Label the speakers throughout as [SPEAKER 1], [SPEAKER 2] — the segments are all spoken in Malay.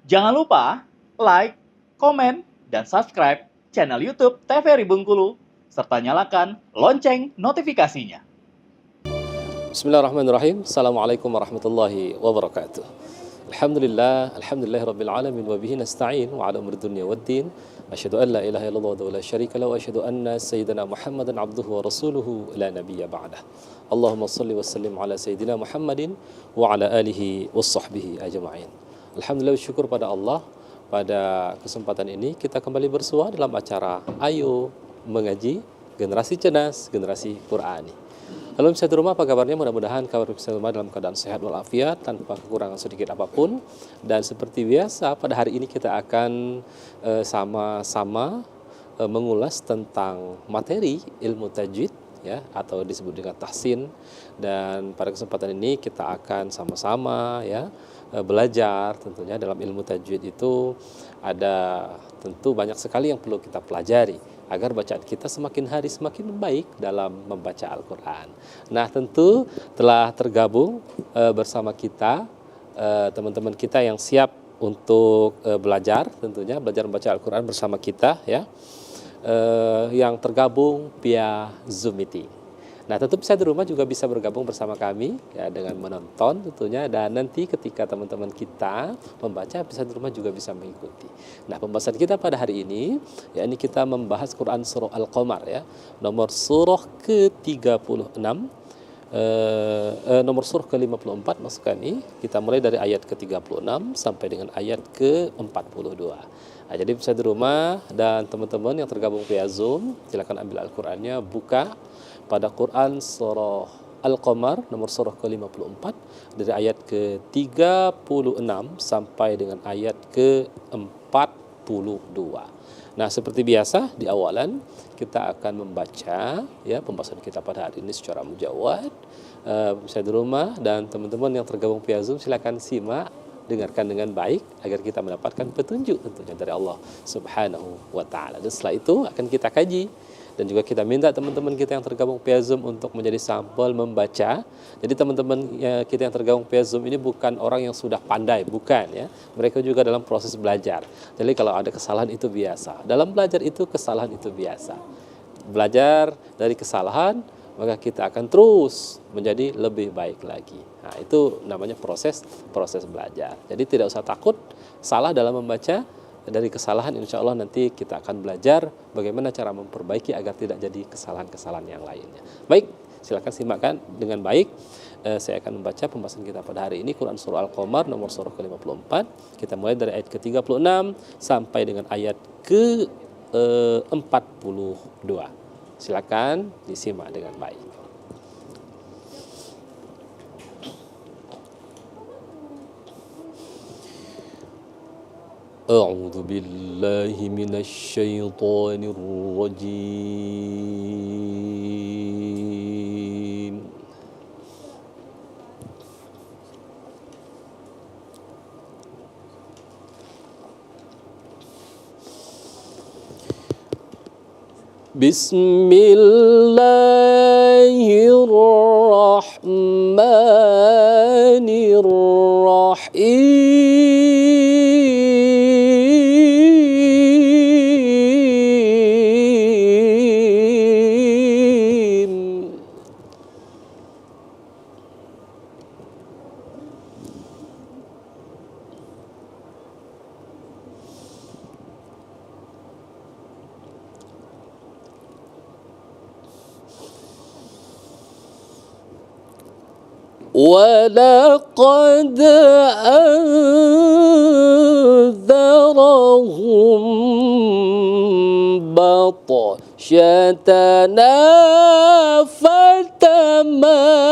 [SPEAKER 1] Jangan lupa like, komen, dan subscribe channel YouTube TVRI Bengkulu, serta nyalakan lonceng notifikasinya.
[SPEAKER 2] Bismillahirrahmanirrahim. Assalamualaikum warahmatullahi wabarakatuh. Alhamdulillahirabbil alamin wa bihi nasta'in wa ala umuri dunya waddin. Asyhadu an la ilaha illallah wa la syarika lahu wa asyhadu anna sayyidina Muhammadan abduhu wa rasuluhu la nabiyya ba'dah. Allahumma shalli wa sallim ala sayyidina Muhammadin wa ala alihi wassahbihi ajma'in. Alhamdulillah, syukur pada Allah, pada kesempatan ini kita kembali bersua dalam acara Ayo Mengaji Generasi Cerdas, Generasi Qur'ani. Halo pemirsa di rumah, apa kabarnya? Mudah-mudahan kabar pemirsa di rumah dalam keadaan sehat walafiat, tanpa kekurangan sedikit apapun. Dan seperti biasa, pada hari ini kita akan sama-sama mengulas tentang materi ilmu tajwid, ya, atau disebut dengan tahsin. Dan pada kesempatan ini kita akan sama-sama belajar. Tentunya dalam ilmu tajwid itu ada tentu banyak sekali yang perlu kita pelajari agar bacaan kita semakin hari semakin baik dalam membaca Al-Quran. Nah, tentu telah tergabung bersama kita teman-teman kita yang siap untuk belajar, tentunya belajar membaca Al-Quran bersama kita, ya, yang tergabung via Zoom meeting. Nah, tentu bisa di rumah juga bisa bergabung bersama kami, ya, dengan menonton tentunya, dan nanti ketika teman-teman kita membaca bisa di rumah juga bisa mengikuti. Nah, pembahasan kita pada hari ini, ya, ini kita membahas Quran surah Al-Qamar, ya, nomor surah ke-36, nomor surah ke-54 maksud kami. Kita mulai dari ayat ke-36 sampai dengan ayat ke-42. Nah, jadi bisa di rumah dan teman-teman yang tergabung via Zoom, silakan ambil Al-Qur'annya, buka pada Quran surah Al-Qamar nomor surah ke-54 dari ayat ke-36 sampai dengan ayat ke-42. Nah, seperti biasa di awalan kita akan membaca, ya, pembahasan kita pada hari ini secara mujawad. Bisa di rumah dan teman-teman yang tergabung via Zoom silakan simak, dengarkan dengan baik agar kita mendapatkan petunjuk tentunya dari Allah Subhanahu wa taala. Dan setelah itu akan kita kaji. Dan juga kita minta teman-teman kita yang tergabung via Zoom untuk menjadi sampel membaca. Jadi teman-teman kita yang tergabung via Zoom ini bukan orang yang sudah pandai, bukan, ya. Mereka juga dalam proses belajar. Jadi kalau ada kesalahan itu biasa. Dalam belajar itu kesalahan itu biasa. Belajar dari kesalahan, maka kita akan terus menjadi lebih baik lagi. Nah, itu namanya proses belajar. Jadi tidak usah takut salah dalam membaca. Dari kesalahan insya Allah nanti kita akan belajar bagaimana cara memperbaiki agar tidak jadi kesalahan-kesalahan yang lainnya. Baik, silakan simakkan dengan baik. Saya akan membaca pembahasan kita pada hari ini Quran surah Al-Qamar nomor surah ke-54. Kita mulai dari ayat ke-36 sampai dengan ayat ke-42. Silakan disimak dengan baik. أعوذ بالله من الشيطان الرجيم بسم الله الرحمن الرحيم ولقد أنذرهم بطشتنا فتماروا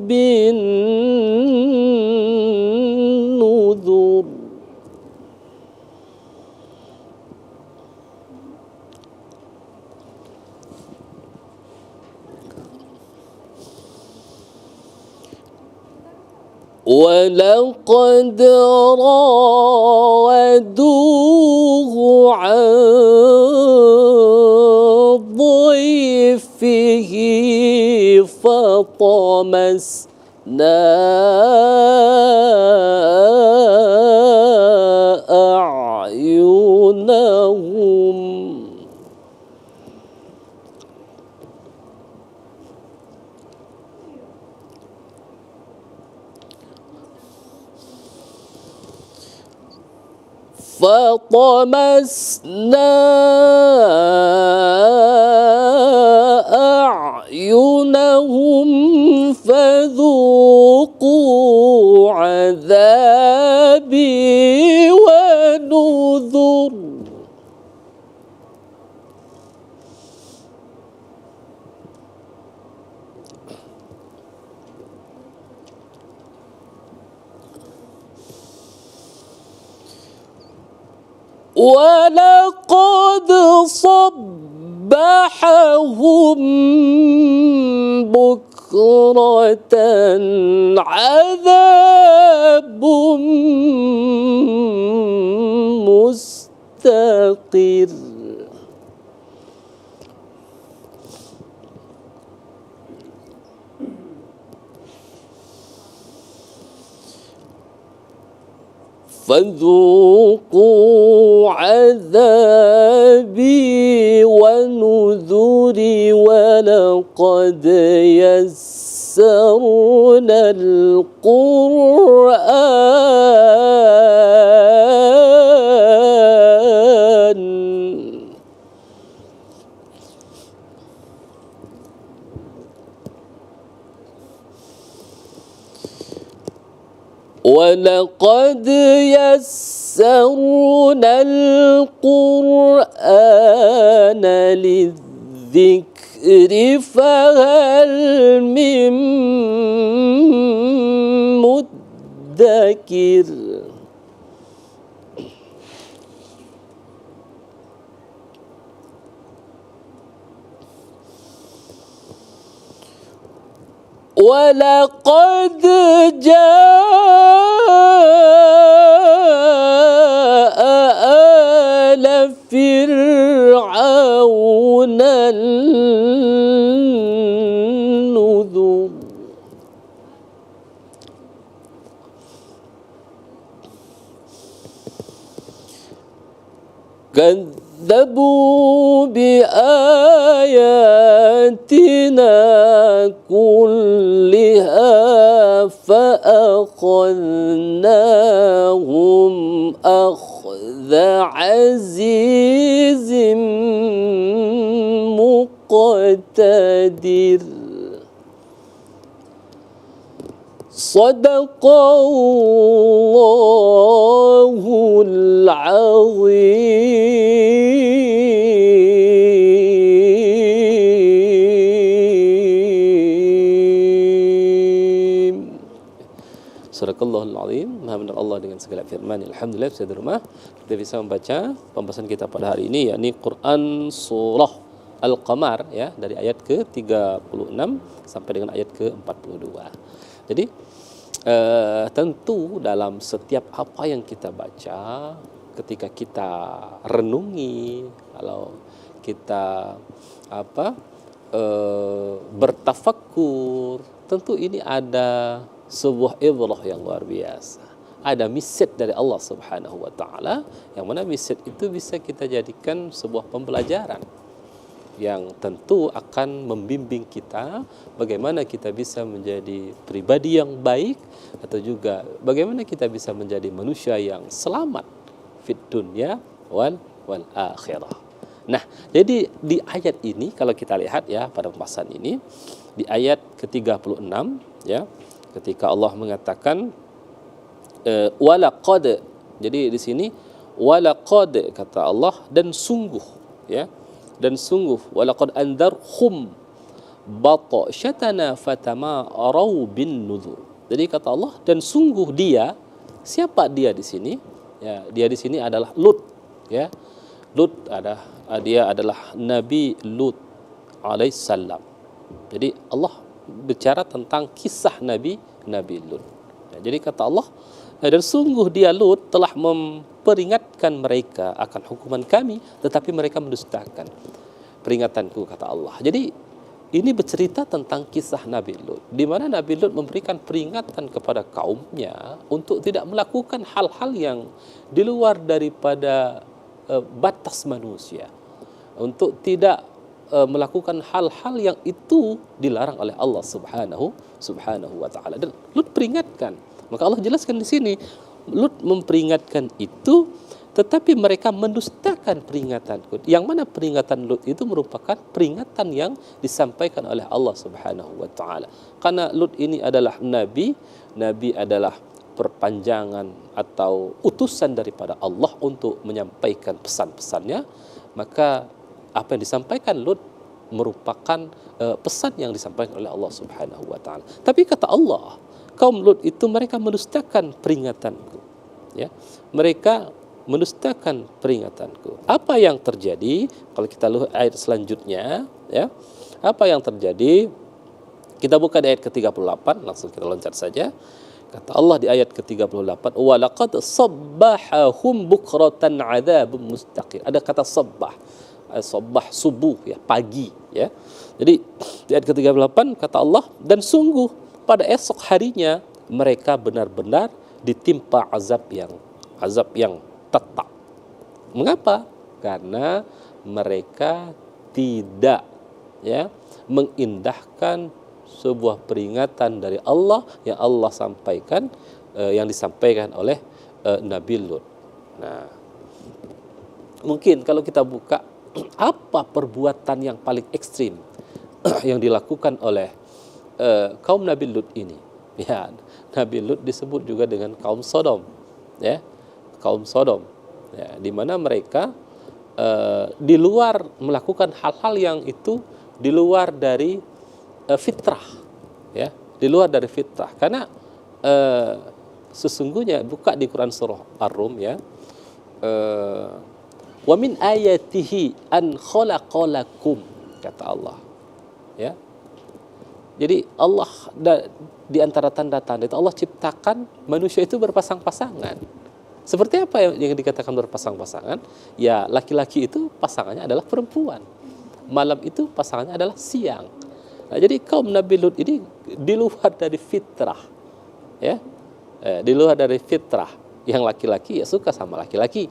[SPEAKER 2] بالنذر ولقد راودوه عن ضيفه فطمسنا فطمسنا أعينهم فذوقوا عذابي ونذر. ولقد صبحهم بكرة عذاب مستقر. فذوقوا عذابي ونذري ولقد يسرنا القرآن ولقد يسرنا القرآن للذكر فهل من مدكر. ولقد جاء آل فرعون النذر. كذبوا بآياتنا كلها فأخذناهم أخذ عزيز مقتدر. صدق الله العظيم. Sadaqallahul Azim. Maha benar Allah dengan segala firman. Alhamdulillah, saya di rumah kita bisa membaca pembahasan kita pada hari ini, yakni Quran surah Al-Qamar, ya, dari ayat ke-36 sampai dengan ayat ke-42. Jadi tentu dalam setiap apa yang kita baca, ketika kita renungi, kalau kita bertafakkur, tentu ini ada sebuah ibrah yang luar biasa. Ada message dari Allah Subhanahu wa taala, yang mana message itu bisa kita jadikan sebuah pembelajaran yang tentu akan membimbing kita bagaimana kita bisa menjadi pribadi yang baik, atau juga bagaimana kita bisa menjadi manusia yang selamat fit dunya wal akhirah. Nah, jadi di ayat ini kalau kita lihat, ya, pada pembahasan ini di ayat ke-36, ya, ketika Allah mengatakan walaqad, jadi di sini walaqad kata Allah, dan sungguh, ya, dan sungguh, walaqad andarhum batashatana fatamarau bin nuzur. Jadi kata Allah, dan sungguh dia, siapa dia di sini? Ya, dia di sini adalah Lut, ya. Lut dia adalah Nabi Lut alaihissalam. Jadi Allah bicara tentang kisah Nabi Lut. Ya, jadi kata Allah, dan sungguh dia Lut telah memperingatkan mereka akan hukuman kami, tetapi mereka mendustakan peringatanku, kata Allah. Jadi ini bercerita tentang kisah Nabi Lut, di mana Nabi Lut memberikan peringatan kepada kaumnya untuk tidak melakukan hal-hal yang di luar daripada batas manusia, untuk tidak melakukan hal-hal yang itu dilarang oleh Allah Subhanahu wa taala. Dan Lut peringatkan. Maka Allah jelaskan di sini, Lut memperingatkan itu tetapi mereka mendustakan peringatanku. Yang mana peringatan Lut itu merupakan peringatan yang disampaikan oleh Allah Subhanahu wa taala. Karena Lut ini adalah nabi, nabi adalah perpanjangan atau utusan daripada Allah untuk menyampaikan pesan-pesannya, maka apa yang disampaikan Lut merupakan pesan yang disampaikan oleh Allah Subhanahu wa taala. Tapi kata Allah, kaum Lut itu mereka mendustakan peringatanku. Ya. Mereka mendustakan peringatanku. Apa yang terjadi? Kalau kita lihat ayat selanjutnya, ya. Apa yang terjadi? Kita buka di ayat ke-38, langsung kita loncat saja. Kata Allah di ayat ke-38, wa laqad sabbahahum bukratan 'adzabun mustaqim. Ada kata sabbah. Sabbah subuh, ya, pagi, ya. Jadi di ayat ke-38 kata Allah, dan sungguh pada esok harinya mereka benar-benar ditimpa azab yang tetap. Mengapa? Karena mereka tidak, ya, mengindahkan sebuah peringatan dari Allah yang Allah sampaikan, yang disampaikan oleh Nabi Lut. Nah, mungkin kalau kita buka apa perbuatan yang paling ekstrim yang dilakukan oleh kaum Nabi Lut ini? Ya, Nabi Lut disebut juga dengan kaum Sodom, ya, kaum Sodom, ya, di mana mereka di luar melakukan hal-hal yang itu di luar dari fitrah, ya, di luar dari fitrah. Karena sesungguhnya buka di Quran surah Ar-Rum, ya, wa min ayatihi an khalaqalakum, kata Allah, ya. Jadi Allah di antara tanda-tanda itu Allah ciptakan manusia itu berpasang-pasangan. Seperti apa yang dikatakan berpasang-pasangan? Ya, laki-laki itu pasangannya adalah perempuan, malam itu pasangannya adalah siang. Nah, jadi kaum Nabi Lut ini di luar dari fitrah, ya, di luar dari fitrah. Yang laki-laki ya suka sama laki-laki,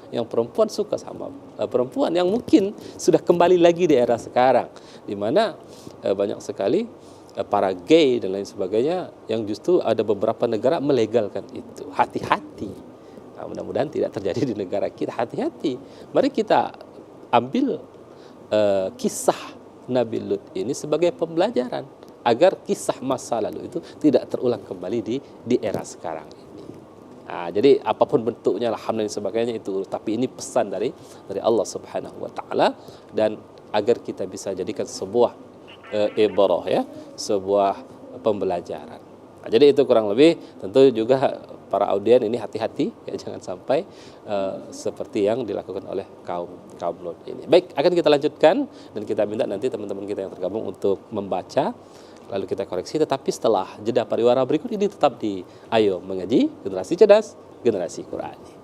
[SPEAKER 2] yang perempuan suka sama perempuan, yang mungkin sudah kembali lagi di era sekarang, di mana banyak sekali para gay dan lain sebagainya, yang justru ada beberapa negara melegalkan itu. Hati-hati. Nah, mudah-mudahan tidak terjadi di negara kita. Hati-hati. Mari kita ambil kisah Nabi Lut ini sebagai pembelajaran agar kisah masa lalu itu tidak terulang kembali di era sekarang ini. Nah, jadi apapun bentuknya, alhamdulillah sebagainya itu, tapi ini pesan dari Allah Subhanahu wa taala, dan agar kita bisa jadikan sebuah ibrah, ya, sebuah pembelajaran. Nah, jadi itu kurang lebih. Tentu juga para audien ini hati-hati, ya, jangan sampai seperti yang dilakukan oleh kaum Lut ini. Baik, akan kita lanjutkan dan kita minta nanti teman-teman kita yang tergabung untuk membaca, lalu kita koreksi. Tetapi setelah jeda pariwara berikut ini tetap di Ayo Mengaji, Generasi Cerdas, Generasi Qurani.